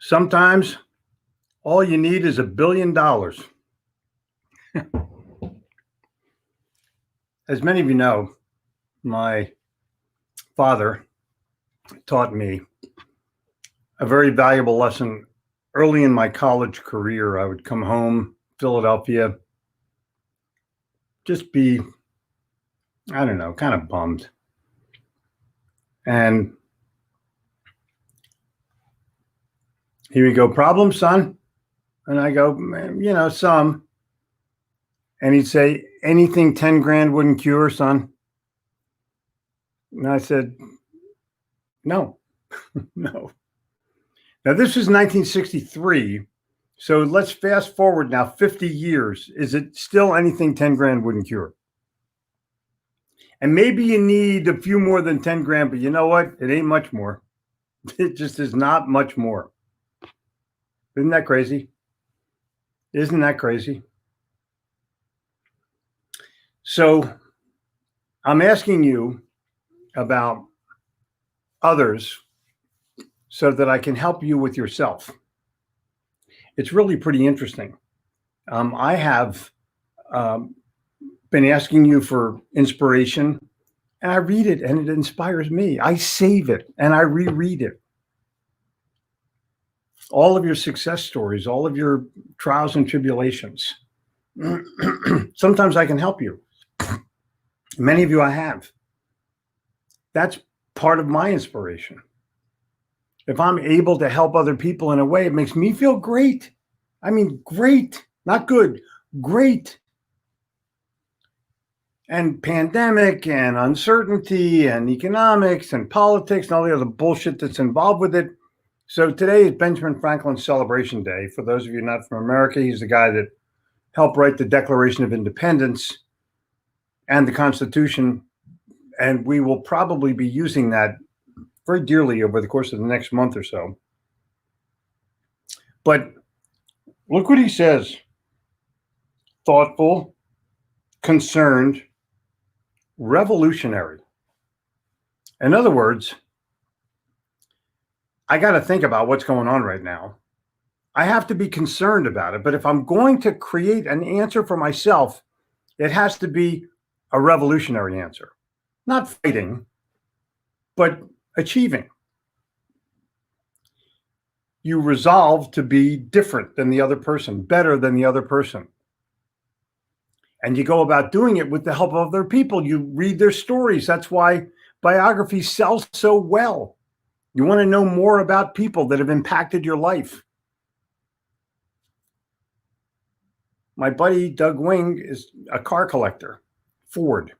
Sometimes all you need is $1 billion. As many of you know, my father taught me a very valuable lesson early in my college career. I would come home, Philadelphia, just be, I don't know, kind of bummed. And he would go, "Problem, son?" And I go, "Some." And he'd say, "Anything 10 grand wouldn't cure, son?" And I said, "No, no." Now, this was 1963. So let's fast forward now 50 years. Is it still anything 10 grand wouldn't cure? And maybe you need a few more than 10 grand, but you know what? It ain't much more. It just is not much more. Isn't that crazy? Isn't that crazy? So I'm asking you about others so that I can help you with yourself. It's really pretty interesting. I have been asking you for inspiration, and I read it and it inspires me. I save it and I reread it. All of your success stories, all of your trials and tribulations. Sometimes I can help you. Many of you I have. That's part of my inspiration. If I'm able to help other people in a way, it makes me feel great. I mean, great, not good, great. And pandemic and uncertainty and economics and politics and all the other bullshit that's involved with it. So today is Benjamin Franklin's celebration day. For those of you not from America, he's the guy that helped write the Declaration of Independence and the Constitution. And we will probably be using that very dearly over the course of the next month or so. But look what he says: thoughtful, concerned, revolutionary. In other words, I got to think about what's going on right now. I have to be concerned about it. But if I'm going to create an answer for myself, it has to be a revolutionary answer. Not fighting, but achieving. You resolve to be different than the other person, better than the other person. And you go about doing it with the help of other people. You read their stories. That's why biographies sell so well. You want to know more about people that have impacted your life. My buddy Doug Wing is a car collector, Ford.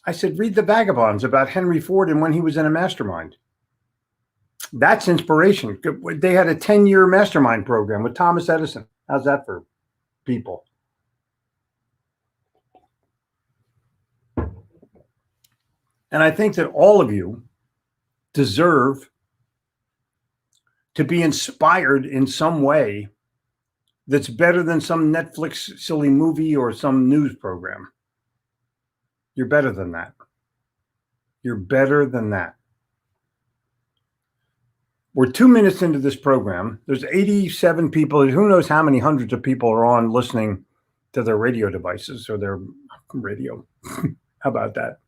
I said, read The Vagabonds about Henry Ford and when he was in a mastermind. That's inspiration. They had a 10-year mastermind program with Thomas Edison. How's that for people? And I think that all of you deserve to be inspired in some way that's better than some Netflix silly movie or some news program. You're better than that. You're better than that. We're 2 minutes into this program. There's 87 people. Who knows how many hundreds of people are on listening to their radio devices or their radio. How about that?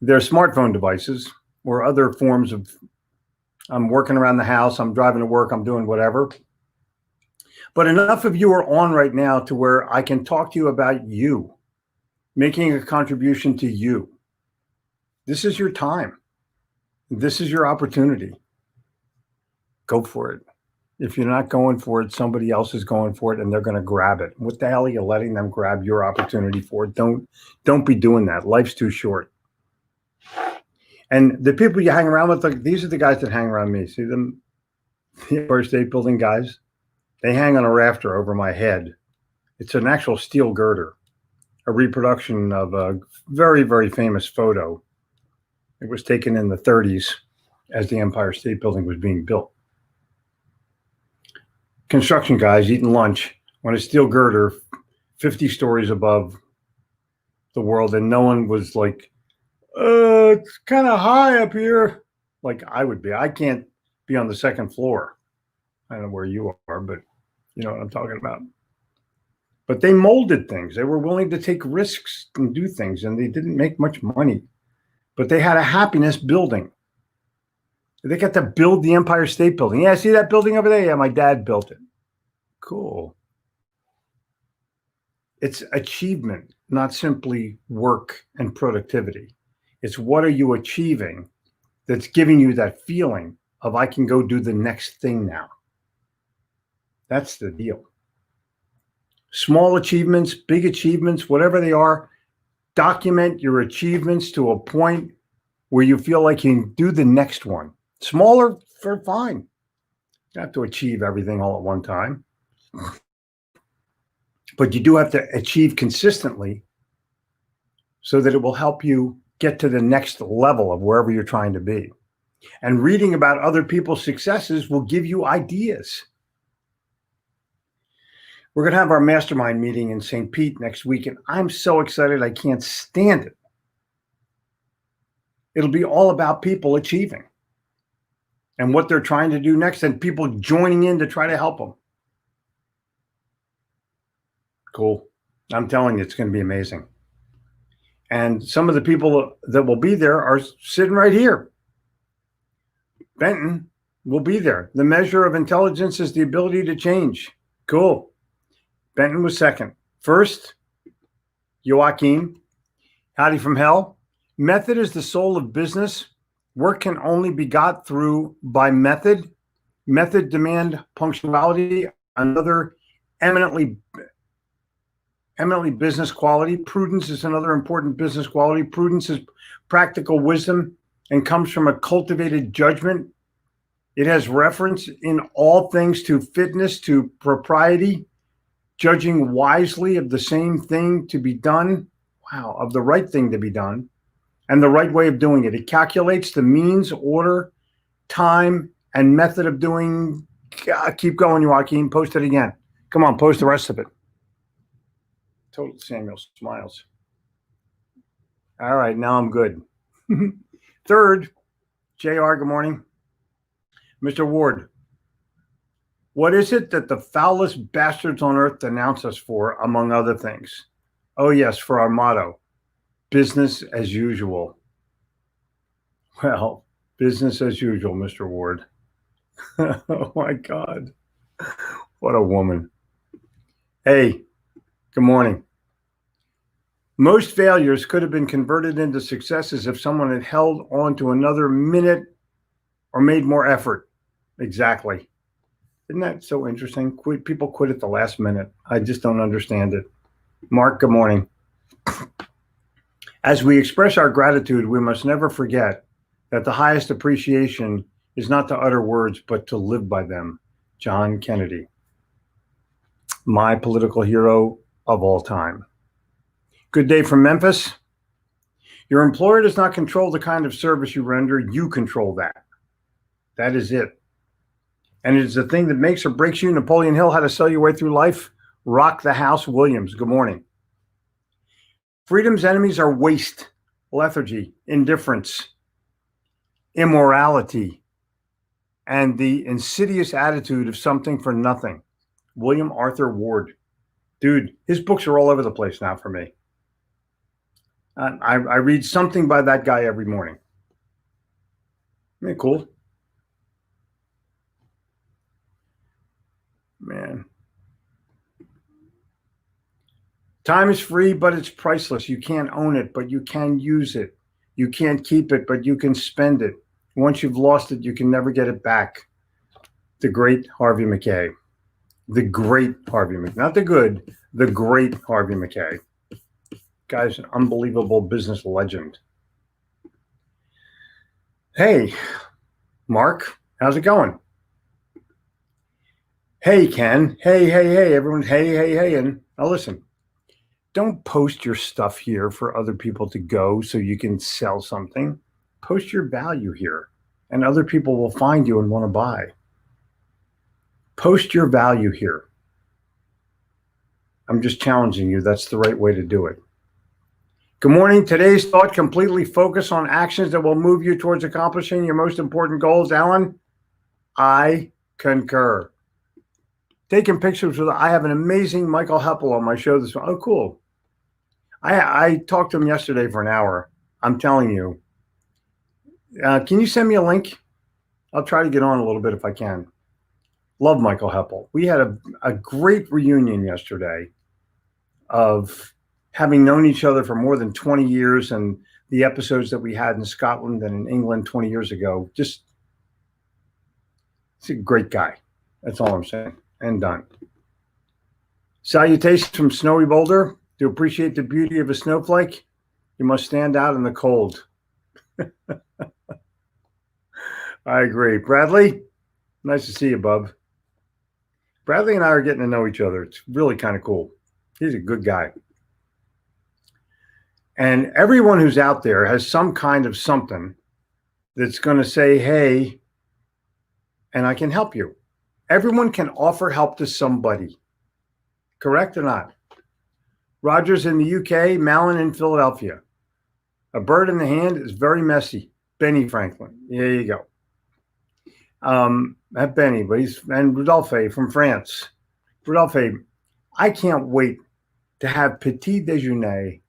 Their smartphone devices or other forms of, I'm working around the house, I'm driving to work, I'm doing whatever. But enough of you are on right now to where I can talk to you about you, making a contribution to you. This is your time. This is your opportunity. Go for it. If you're not going for it, somebody else is going for it and they're going to grab it. What the hell are you letting them grab your opportunity for? Don't be doing that. Life's too short. And the people you hang around with, like, these are the guys that hang around me. See them, the Empire State Building guys? They hang on a rafter over my head. It's an actual steel girder, a reproduction of a very, very famous photo. It was taken in the 30s as the Empire State Building was being built. Construction guys eating lunch on a steel girder 50 stories above the world, and no one was like, it's kind of high up here, like I would be. I can't be on the second floor. I don't know where you are, but you know what I'm talking about. But they molded things. They were willing to take risks and do things, and they didn't make much money. But they had a happiness building. They got to build the Empire State Building. Yeah, see that building over there? Yeah, my dad built it. Cool. It's achievement, not simply work and productivity. It's what are you achieving that's giving you that feeling of I can go do the next thing now. That's the deal. Small achievements, big achievements, whatever they are, document your achievements to a point where you feel like you can do the next one. Smaller, fine. You don't have to achieve everything all at one time. But you do have to achieve consistently so that it will help you get to the next level of wherever you're trying to be. And reading about other people's successes will give you ideas. We're going to have our mastermind meeting in St. Pete next week, and I'm so excited I can't stand it. It'll be all about people achieving and what they're trying to do next and people joining in to try to help them. Cool. I'm telling you, it's going to be amazing. And some of the people that will be there are sitting right here. Benton will be there. The measure of intelligence is the ability to change. Cool. Benton was second. First, Joachim. Howdy from hell. Method is the soul of business. Work can only be got through by method. Method demand punctuality. Another eminently business quality. Prudence is another important business quality. Prudence is practical wisdom and comes from a cultivated judgment. It has reference in all things to fitness, to propriety, judging wisely of the same thing to be done. Wow, of the right thing to be done and the right way of doing it. It calculates the means, order, time, and method of doing. Keep going, Joaquin. Post it again. Come on, post the rest of it. Total Samuel smiles. All right, now I'm good. Third, JR, good morning. Mr. Ward, what is it that the foulest bastards on earth denounce us for, among other things? Oh, yes, for our motto, business as usual. Well, business as usual, Mr. Ward. Oh, my God. What a woman. Hey, good morning. Most failures could have been converted into successes if someone had held on to another minute or made more effort. Exactly. Isn't that so interesting? People quit at the last minute. I just don't understand it. Mark, good morning. As we express our gratitude, we must never forget that the highest appreciation is not to utter words, but to live by them. John Kennedy, my political hero of all time. Good day from Memphis. Your employer does not control the kind of service you render. You control that. That is it. And it is the thing that makes or breaks you. Napoleon Hill, How to Sell Your Way Through Life. Rock the House Williams. Good morning. Freedom's enemies are waste, lethargy, indifference, immorality, and the insidious attitude of something for nothing. William Arthur Ward. Dude, his books are all over the place now for me. I read something by that guy every morning. Isn't it cool? Man. Time is free, but it's priceless. You can't own it, but you can use it. You can't keep it, but you can spend it. Once you've lost it, you can never get it back. The great Harvey Mackay. The great Harvey Mackay. Not the good, the great Harvey Mackay. Guy's an unbelievable business legend. Hey, Mark, how's it going? Hey, Ken. Hey, everyone. Hey. And now listen, don't post your stuff here for other people to go so you can sell something. Post your value here and other people will find you and want to buy. Post your value here. I'm just challenging you. That's the right way to do it. Good morning. Today's thought, completely focus on actions that will move you towards accomplishing your most important goals. Alan, I concur. taking pictures with. I have an amazing Michael Heppel on my show this one. Oh, cool. I talked to him yesterday for an hour. I'm telling you. Can you send me a link? I'll try to get on a little bit if I can. Love Michael Heppel. We had a great reunion yesterday of having known each other for more than 20 years, and the episodes that we had in Scotland and in England 20 years ago. Just, he's a great guy. That's all I'm saying. And done. Salutations from Snowy Boulder. To appreciate the beauty of a snowflake, you must stand out in the cold. I agree. Bradley, nice to see you, bub. Bradley and I are getting to know each other. It's really kind of cool. He's a good guy. And everyone who's out there has some kind of something that's going to say, hey, and I can help you. Everyone can offer help to somebody. Correct or not? Rogers in the UK, Malin in Philadelphia. A bird in the hand is very messy. Benny Franklin. There you go. Not Benny, but and Rodolphe from France. Rodolphe, I can't wait to have petit déjeuner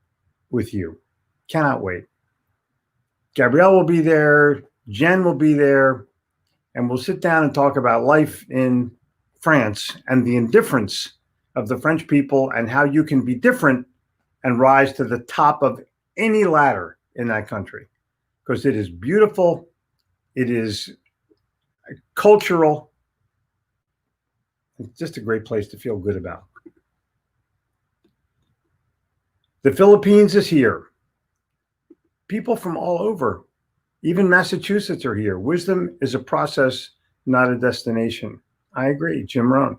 with you. Cannot wait. Gabrielle will be there. Jen will be there. And we'll sit down and talk about life in France and the indifference of the French people and how you can be different and rise to the top of any ladder in that country. Because it is beautiful. It is cultural. It's just a great place to feel good about. The Philippines is here. People from all over, even Massachusetts, are here. Wisdom is a process, not a destination. I agree, Jim Rohn.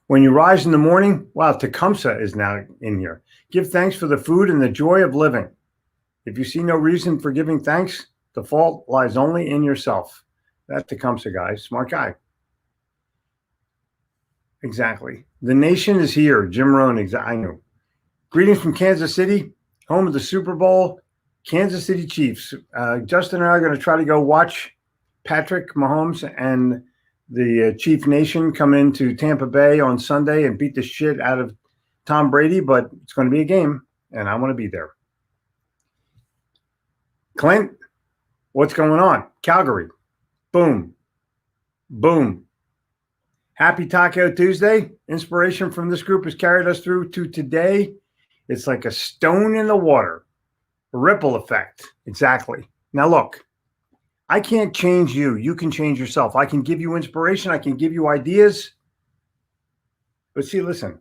When you rise in the morning, wow, Tecumseh is now in here. Give thanks for the food and the joy of living. If you see no reason for giving thanks, the fault lies only in yourself. That Tecumseh guy, smart guy. Exactly. The nation is here. Jim Rohn, I know. Greetings from Kansas City, home of the Super Bowl, Kansas City Chiefs. Justin and I are going to try to go watch Patrick Mahomes and the Chief Nation come into Tampa Bay on Sunday and beat the shit out of Tom Brady, but it's going to be a game, and I want to be there. Clint, what's going on? Calgary. Boom. Boom. Happy Taco Tuesday. Inspiration from this group has carried us through to today. It's like a stone in the water. A ripple effect. Exactly. Now look, I can't change you. You can change yourself. I can give you inspiration. I can give you ideas. But see, listen,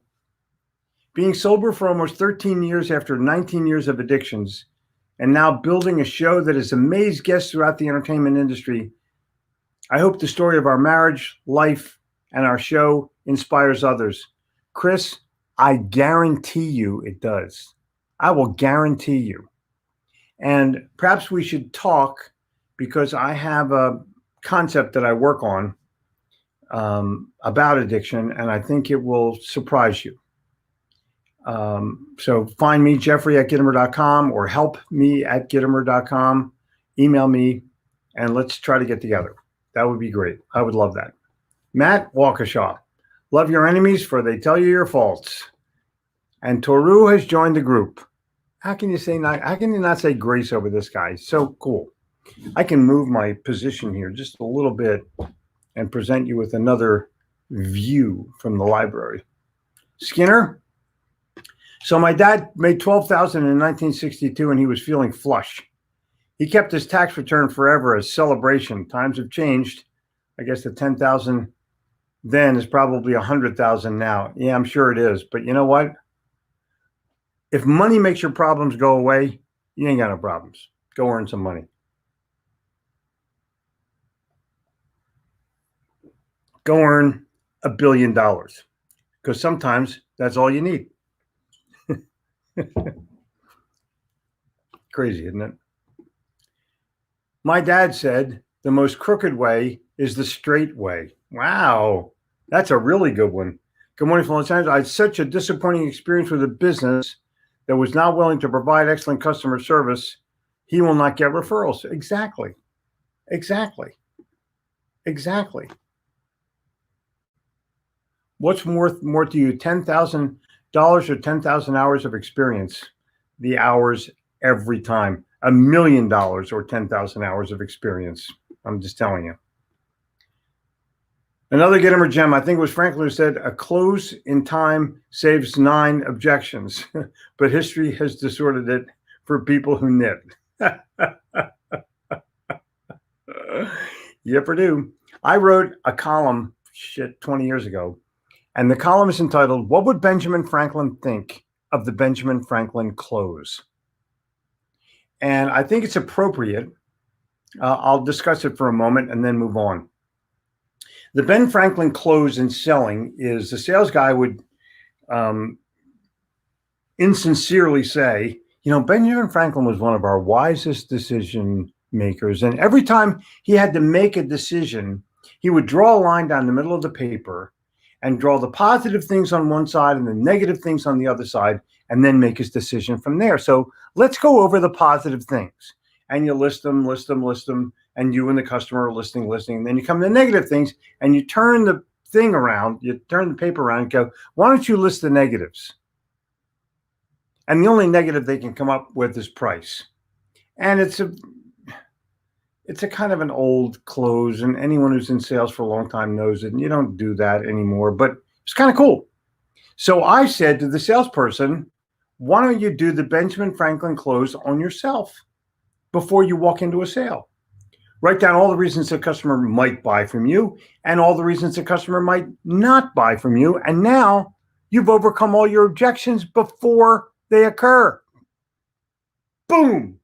being sober for almost 13 years after 19 years of addictions, and now building a show that has amazed guests throughout the entertainment industry, I hope the story of our marriage, life, and our show inspires others. Chris, I guarantee you it does. I will guarantee you. And perhaps we should talk, because I have a concept that I work on about addiction, and I think it will surprise you. So find me, Jeffrey@Gittimer.com, or help me at Gittimer.com. Email me, and let's try to get together. That would be great. I would love that. Matt Waukesha, love your enemies, for they tell you your faults. And Toru has joined the group. How can you not say grace over this guy? So cool. I can move my position here just a little bit and present you with another view from the library. Skinner. So my dad made $12,000 in 1962, and he was feeling flush. He kept his tax return forever as celebration. Times have changed. I guess the $10,000 then is probably $100,000 now. Yeah, I'm sure it is. But you know what? If money makes your problems go away, you ain't got no problems. Go earn some money. Go earn $1 billion, because sometimes that's all you need. Crazy, isn't it? My dad said the most crooked way is the straight way. Wow, that's a really good one. Good morning from Los Angeles. I had such a disappointing experience with a business that was not willing to provide excellent customer service. He will not get referrals. Exactly. What's more to you, $10,000 or 10,000 hours of experience? The hours every time. $1 million or 10,000 hours of experience. I'm just telling you. Another Gittimer gem, I think it was Franklin who said, a close in time saves 9 objections, but history has distorted it for people who knit. Yep, I do. I wrote a column, 20 years ago, and the column is entitled, What Would Benjamin Franklin Think of the Benjamin Franklin Close? And I think it's appropriate. I'll discuss it for a moment and then move on. The Ben Franklin close in selling is the sales guy would insincerely say, Benjamin Franklin was one of our wisest decision makers. And every time he had to make a decision, he would draw a line down the middle of the paper and draw the positive things on one side and the negative things on the other side, and then make his decision from there. So let's go over the positive things. And you list them, and you and the customer are listing. And then you come to the negative things, and you turn the thing around, you turn the paper around and go, why don't you list the negatives? And the only negative they can come up with is price. And it's a kind of an old close, and anyone who's in sales for a long time knows it, and you don't do that anymore, but it's kind of cool. So I said to the salesperson, why don't you do the Benjamin Franklin close on yourself before you walk into a sale? Write down all the reasons the customer might buy from you and all the reasons the customer might not buy from you. And now you've overcome all your objections before they occur. Boom.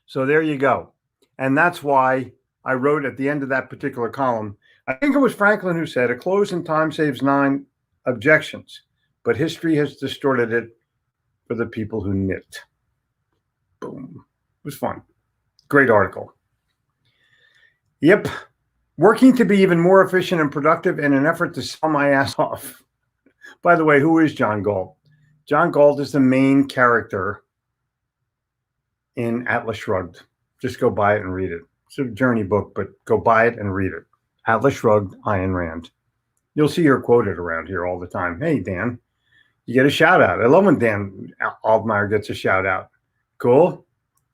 So there you go. And that's why I wrote at the end of that particular column, I think it was Franklin who said, a close in time saves 9 objections, but history has distorted it for the people who knit. Boom. It was fun. Great article. Yep. Working to be even more efficient and productive in an effort to sell my ass off. By the way, who is John Galt? John Galt is the main character in Atlas Shrugged. Just go buy it and read it. It's a journey book, but go buy it and read it. Atlas Shrugged, Ayn Rand. You'll see her quoted around here all the time. Hey, Dan, you get a shout out. I love when Dan Altmeyer gets a shout out. Cool.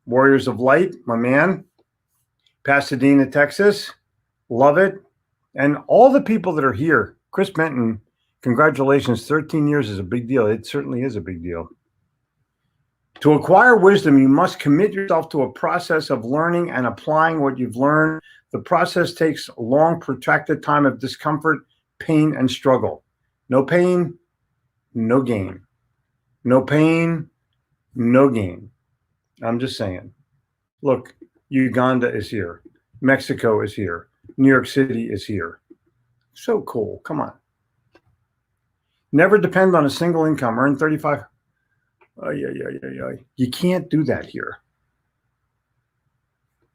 Warriors of Light, my man. Pasadena, Texas. Love it. And all the people that are here. Chris Benton, congratulations. 13 years is a big deal. It certainly is a big deal. To acquire wisdom, you must commit yourself to a process of learning and applying what you've learned. The process takes a long, protracted time of discomfort, pain, and struggle. No pain, no gain. No pain, no gain. I'm just saying. Look, Uganda is here. Mexico is here. New York City is here. So cool. Come on. Never depend on a single income. Earn 35. You can't do that here.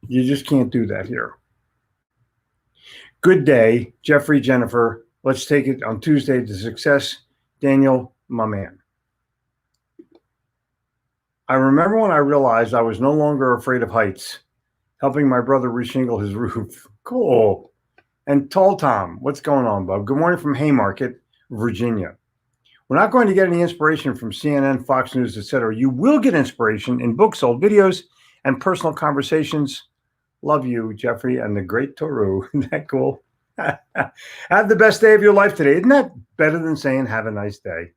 You just can't do that here. Good day, Jeffrey, Jennifer. Let's take it on Tuesday to success. Daniel, my man. I remember when I realized I was no longer afraid of heights, helping my brother reshingle his roof. Cool. And Tall Tom, what's going on, bub? Good morning from Haymarket, Virginia. We're not going to get any inspiration from CNN, Fox News, etc. You will get inspiration in books, old videos, and personal conversations. Love you, Jeffrey, and the great Toru. Isn't that cool? Have the best day of your life today. Isn't that better than saying have a nice day?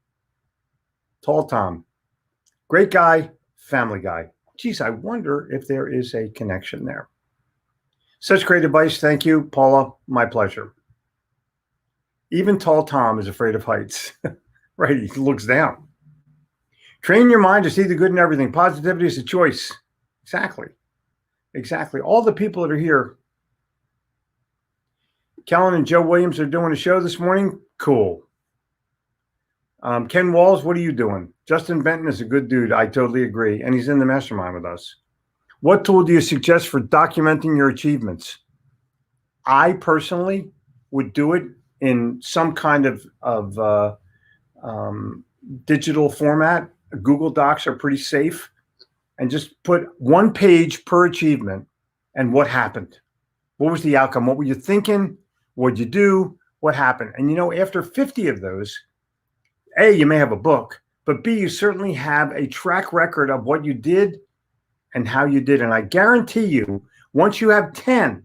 Tall Tom. Great guy, family guy. Geez, I wonder if there is a connection there. Such great advice. Thank you, Paula. My pleasure. Even Tall Tom is afraid of heights. Right, he looks down. Train your mind to see the good in everything. Positivity is a choice. Exactly. All the people that are here. Kellen and Joe Williams are doing a show this morning. Cool. Ken Walls, what are you doing? Justin Benton is a good dude. I totally agree. And he's in the mastermind with us. What tool do you suggest for documenting your achievements? I personally would do it in some kind of digital format. Google Docs are pretty safe, and just put 1 page per achievement and what happened. What was the outcome? What were you thinking? What'd you do? what happened. And after 50 of those, A, you may have a book, but B, you certainly have a track record of what you did and how you did. And I guarantee you, once you have 10,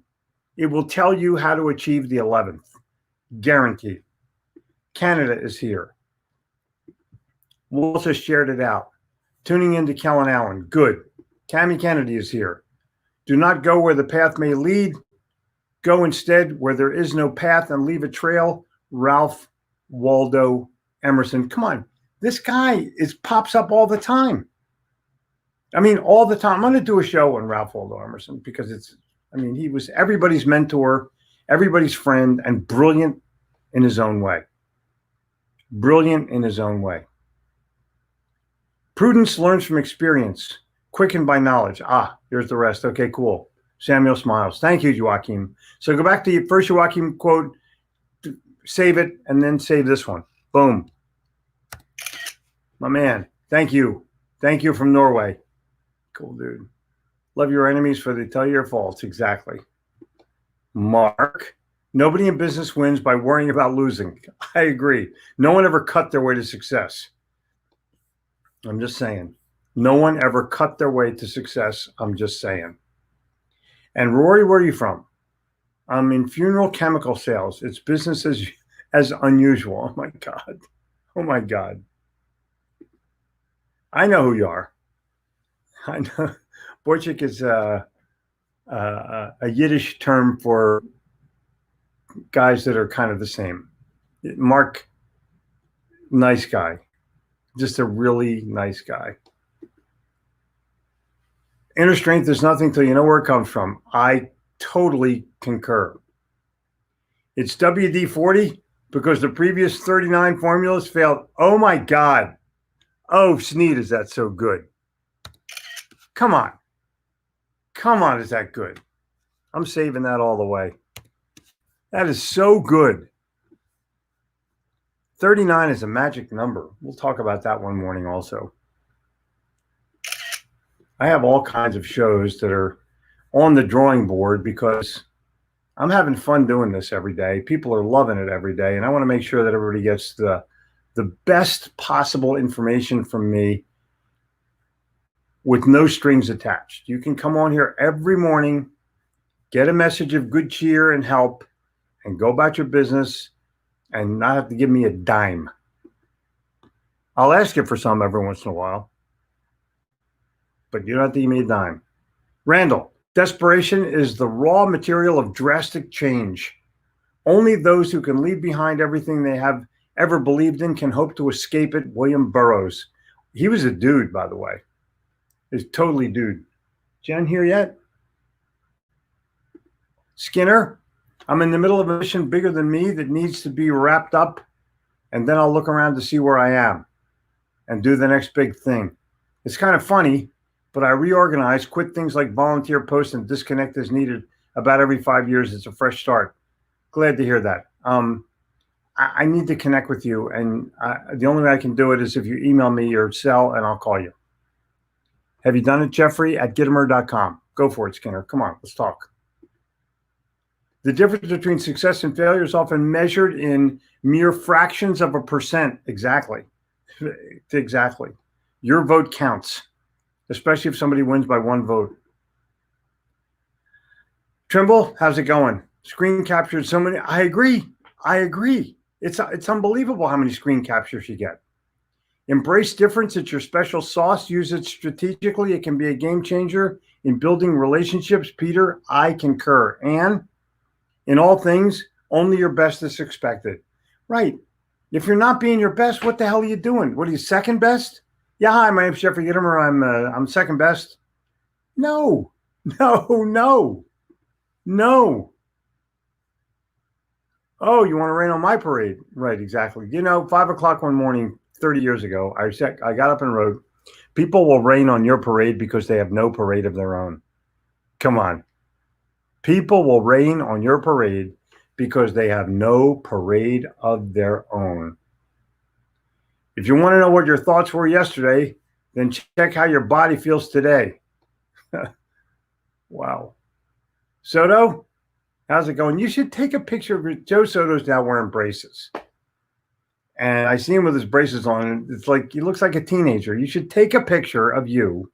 it will tell you how to achieve the 11th. Guaranteed. Canada is here. Walter shared it out. Tuning into Kellen Allen. Good. Tammy Kennedy is here. Do not go where the path may lead. Go instead where there is no path and leave a trail. Ralph Waldo Emerson. Come on. This guy pops up all the time. I mean, all the time. I'm going to do a show on Ralph Waldo Emerson because he was everybody's mentor, everybody's friend, and brilliant in his own way. Brilliant in his own way. Prudence learns from experience, quickened by knowledge. Here's the rest. Okay, cool. Samuel smiles. Thank you, Joachim. So go back to your first Joachim quote, save it, and then save this one. Boom. My man. Thank you. Thank you from Norway. Cool, dude. Love your enemies for they tell you your faults. Exactly. Mark. Nobody in business wins by worrying about losing. I agree. No one ever cut their way to success. I'm just saying. No one ever cut their way to success. I'm just saying. And Rory, where are you from? I'm in funeral chemical sales. It's business as unusual. Oh, my God. Oh, my God. I know who you are. I know. Boychik is a Yiddish term for guys that are kind of the same. Mark, nice guy. Just a really nice guy. Inner strength is nothing till you know where it comes from. I totally concur. It's WD-40 because the previous 39 formulas failed. Oh, my God. Oh, Sneed, is that so good? Come on. Come on, is that good? I'm saving that all the way. That is so good. 39 is a magic number. We'll talk about that one morning also. I have all kinds of shows that are on the drawing board because I'm having fun doing this every day. People are loving it every day, and I want to make sure that everybody gets the best possible information from me with no strings attached. You can come on here every morning, get a message of good cheer and help, and go about your business and not have to give me a dime. I'll ask you for some every once in a while, but you don't have to give me a dime. Randall, desperation is the raw material of drastic change. Only those who can leave behind everything they have ever believed in can hope to escape it. William Burroughs. He was a dude, by the way. He's totally dude. Jen here yet? Skinner, I'm in the middle of a mission bigger than me that needs to be wrapped up, and then I'll look around to see where I am and do the next big thing. It's kind of funny, but I reorganize, quit things like volunteer posts, and disconnect as needed about every 5 years. It's a fresh start. Glad to hear that. I need to connect with you, and the only way I can do it is if you email me your cell, and I'll call you. Have you done it, Jeffrey, at Gittimer.com? Go for it, Skinner. Come on, let's talk. The difference between success and failure is often measured in mere fractions of a percent. Exactly. Exactly. Your vote counts, especially if somebody wins by one vote. Trimble, how's it going? Screen captured so many. I agree. It's unbelievable how many screen captures you get. Embrace difference. It's your special sauce. Use it strategically. It can be a game changer in building relationships. Peter, I concur. And in all things, only your best is expected. Right. If you're not being your best, what the hell are you doing? What are you, second best? Yeah, hi, my name's Jeffrey Gittimer. I'm second best. No. Oh, you want to rain on my parade? Right, exactly. 5 o'clock one morning, 30 years ago, I got up and wrote, people will rain on your parade because they have no parade of their own. Come on. People will rain on your parade because they have no parade of their own. If you want to know what your thoughts were yesterday, then check how your body feels today. Wow. Soto, How's it going? You should take a picture of it. Joe Soto's now wearing braces. And I see him with his braces on. And it's like he looks like a teenager. You should take a picture of you,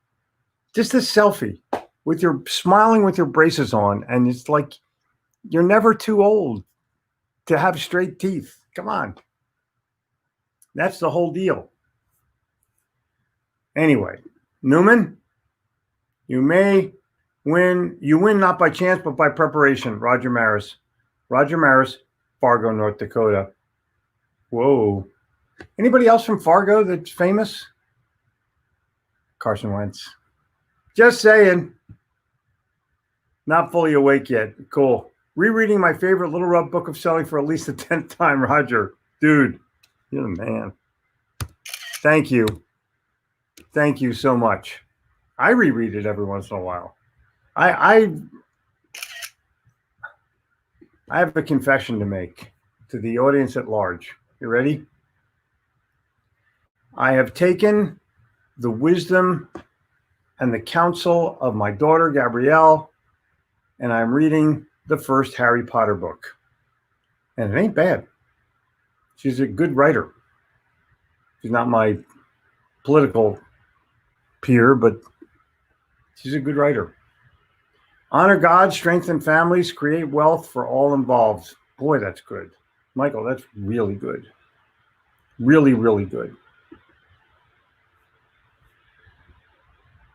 just a selfie, with your smiling with your braces on. And it's like you're never too old to have straight teeth. Come on. That's the whole deal. Anyway, Newman, you may win. You win not by chance, but by preparation. Roger Maris. Roger Maris, Fargo, North Dakota. Whoa. Anybody else from Fargo that's famous? Carson Wentz. Just saying. Not fully awake yet. Cool. Rereading my favorite Little Rough book of selling for at least the 10th time, Roger. Dude, you're the man. Thank you. Thank you so much. I reread it every once in a while. I have a confession to make to the audience at large. You ready? I have taken the wisdom and the counsel of my daughter, Gabrielle, and I'm reading the first Harry Potter book. And it ain't bad. She's a good writer. She's not my political peer, but she's a good writer. Honor God, strengthen families, create wealth for all involved. Boy, that's good. Michael, that's really good. Really, really good.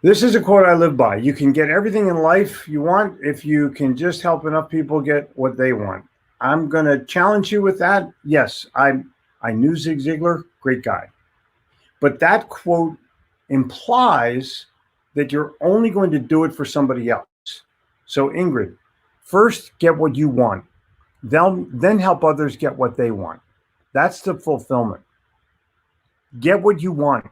This is a quote I live by. You can get everything in life you want if you can just help enough people get what they want. I'm going to challenge you with that. Yes, I knew Zig Ziglar, great guy. But that quote implies that you're only going to do it for somebody else. So Ingrid, first get what you want. Then help others get what they want. That's the fulfillment. Get what you want.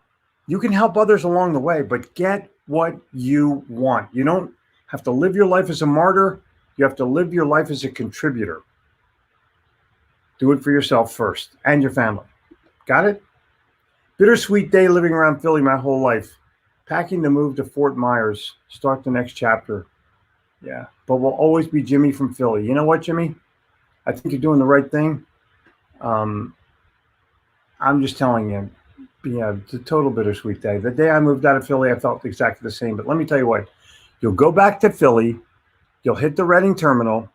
You can help others along the way, but get what you want. You don't have to live your life as a martyr. You have to live your life as a contributor. Do it for yourself first and your family. Got it? Bittersweet day living around Philly my whole life. Packing to move to Fort Myers. Start the next chapter. Yeah, but we'll always be Jimmy from Philly. You know what, Jimmy? I think you're doing the right thing. I'm just telling you. Yeah, it's a total bittersweet day. The day I moved out of Philly, I felt exactly the same. But let me tell you what, you'll go back to Philly, you'll hit the Reading Terminal,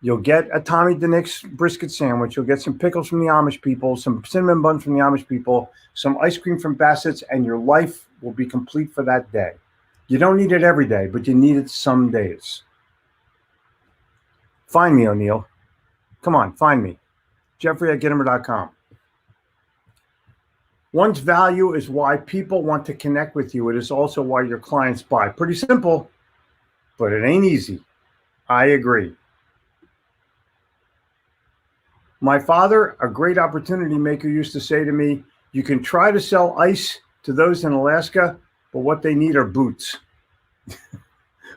you'll get a Tommy DeNick's brisket sandwich, you'll get some pickles from the Amish people, some cinnamon buns from the Amish people, some ice cream from Bassett's, and your life will be complete for that day. You don't need it every day, but you need it some days. Find me, O'Neill. Come on, find me. Jeffrey@Gittimer.com. One's value is why people want to connect with you. It is also why your clients buy. Pretty simple, but it ain't easy. I agree. My father, a great opportunity maker, used to say to me, you can try to sell ice to those in Alaska, but what they need are boots.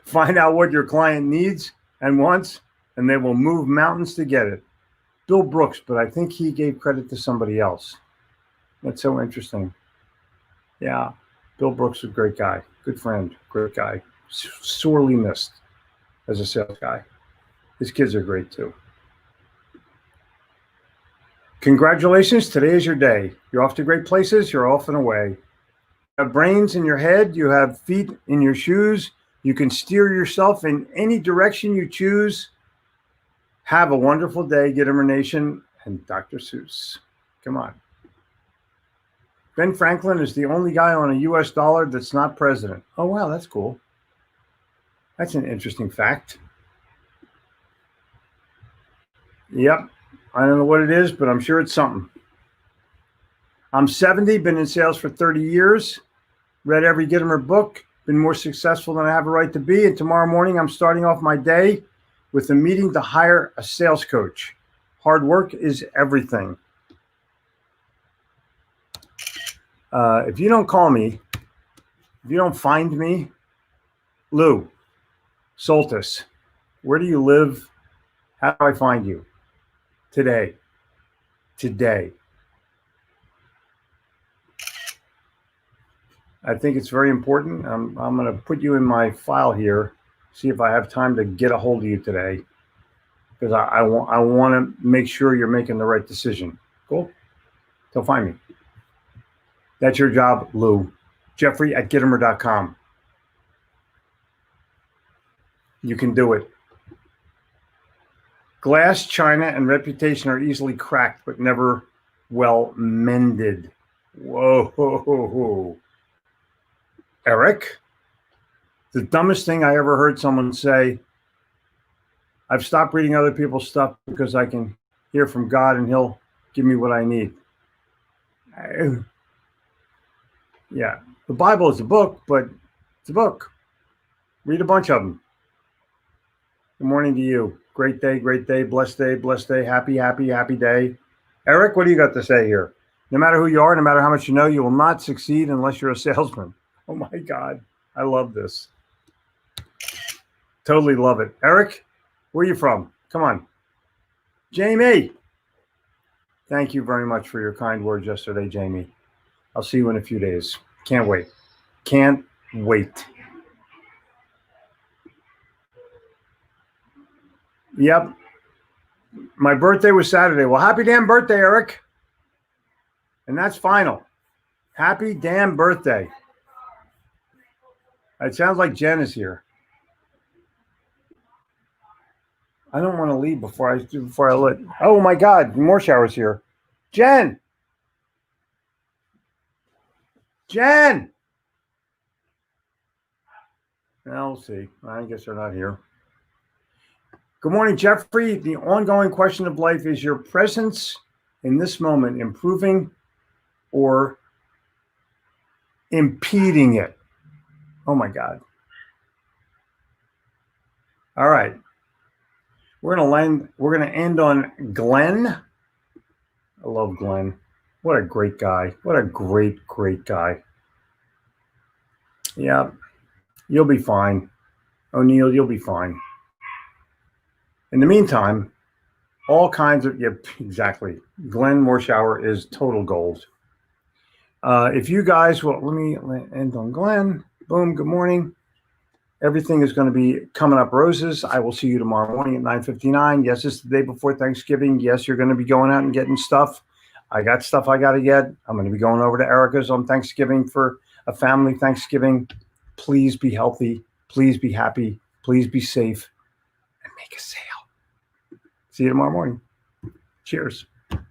Find out what your client needs and wants, and they will move mountains to get it. Bill Brooks, but I think he gave credit to somebody else. That's so interesting. Yeah, Bill Brooks is a great guy, good friend, great guy, sorely missed as a sales guy. His kids are great too. Congratulations, today is your day. You're off to great places, you're off and away. You have brains in your head, you have feet in your shoes, you can steer yourself in any direction you choose. Have a wonderful day, Gittimer Nation and Dr. Seuss. Come on. Ben Franklin is the only guy on a US dollar that's not president. Oh, wow, that's cool. That's an interesting fact. Yep. I don't know what it is, but I'm sure it's something. I'm 70, been in sales for 30 years, read every Gittimer book, been more successful than I have a right to be. And tomorrow morning, I'm starting off my day with a meeting to hire a sales coach. Hard work is everything. If you don't call me, if you don't find me, Lou, Soltis, where do you live? How do I find you? Today. I think it's very important. I'm going to put you in my file here, see if I have time to get a hold of you today. because I want to make sure you're making the right decision. Cool. So find me. That's your job, Lou. Jeffrey@Gittimer.com. You can do it. Glass, china, and reputation are easily cracked, but never well mended. Whoa. Eric, the dumbest thing I ever heard someone say, I've stopped reading other people's stuff because I can hear from God and he'll give me what I need. Yeah, the Bible is a book, but it's a book. Read a bunch of them. Good morning to you. Great day, blessed day, happy day. Eric, what do you got to say here? No matter who you are, no matter how much you know, you will not succeed unless you're a salesman. Oh my God, I love this. Totally love it. Eric, where are you from? Come on. Jamie. Thank you very much for your kind words yesterday, Jamie. I'll see you in a few days. Can't wait. Can't wait. Yep. My birthday was Saturday. Well, happy damn birthday, Eric. And that's final. Happy damn birthday. It sounds like Jen is here. I don't want to leave before I let. Oh my God, more showers here. Jen. Well, we'll see. I guess they're not here. Good morning, Jeffrey. The ongoing question of life is your presence in this moment improving or impeding it? Oh my God. All right. We're going to end on Glenn. I love Glenn. What a great guy. What a great guy. Yeah. You'll be fine. O'Neill, you'll be fine. In the meantime, all kinds of, yep, exactly. Glenn Morshower is total gold. If you guys will, let me end on Glenn. Boom, good morning. Everything is going to be coming up roses. I will see you tomorrow morning at 9:59. Yes, it's the day before Thanksgiving. Yes, you're going to be going out and getting stuff. I got stuff I got to get. I'm going to be going over to Erica's on Thanksgiving for a family Thanksgiving. Please be healthy. Please be happy. Please be safe. And make a sale. See you tomorrow morning. Cheers.